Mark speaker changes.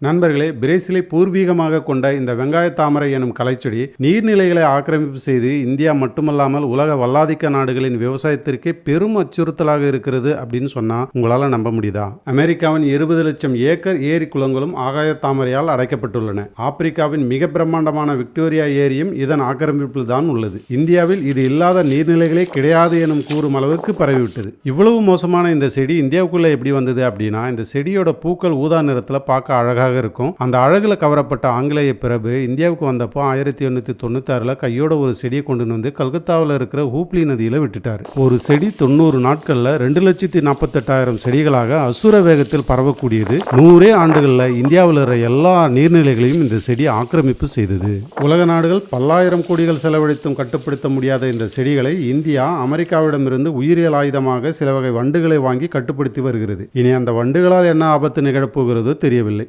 Speaker 1: நண்பர்களே, பிரேசிலை பூர்வீகமாக கொண்ட இந்த வெங்காய தாமரை எனும் கலைச்செடி நீர்நிலைகளை ஆக்கிரமிப்பு செய்து இந்தியா மட்டுமல்லாமல் உலக வல்லாதிக்க நாடுகளின் விவசாயத்திற்கே பெரும் அச்சுறுத்தலாக இருக்கிறது அப்படின்னு சொன்னா உங்களால நம்ப முடியுதா? அமெரிக்காவின் 20 லட்சம் ஏக்கர் ஏரி குளங்களும் ஆகாய தாமரையால் அடைக்கப்பட்டுள்ளன. ஆப்பிரிக்காவின் மிக பிரம்மாண்டமான விக்டோரியா ஏரியும் இதன் ஆக்கிரமிப்பில் தான் உள்ளது. இந்தியாவில் இது இல்லாத நீர்நிலைகளே கிடையாது எனும் கூறும் அளவுக்கு பரவிவிட்டது. இவ்வளவு மோசமான இந்த செடி இந்தியாவுக்குள்ள எப்படி வந்தது அப்படின்னா, இந்த செடியோட பூக்கள் ஊதா நிறத்துல பார்க்க அழகாக இருக்கும். அந்த அழகுல கவரப்பட்ட ஆங்கிலேய பிரபு இந்தியாவுக்கு வந்தப்போ 1896ல கையோட ஒரு செடியை கொண்டு வந்து கல்கத்தாவில் இருக்கிற ஹூப்ளி நதியில விட்டுட்டாரு. ஒரு செடி 90 நாட்கள்ல 2,48,000 செடிகளாக அசுர வேகத்தில் பரவக்கூடியது. 100 ஆண்டுகள்ல இந்தியாவில் இருக்கிற எல்லா நீர்நிலைகளையும் இந்த செடி ஆக்கிரமிப்பு செய்தது. உலக நாடுகள் பல்லாயிரம் கோடிகள் செலவழித்தும் கட்டுப்படுத்த முடியாத இந்த செடிகளை இந்தியா அமெரிக்காவிடமிருந்து உயிரியல் ஆயுதமாக சில வகை வண்டுகளை வாங்கி கட்டுப்படுத்தி வருகிறது. இனி அந்த வண்டுகளால் என்ன ஆபத்து நிகழப்போகிறதோ தெரியவில்லை.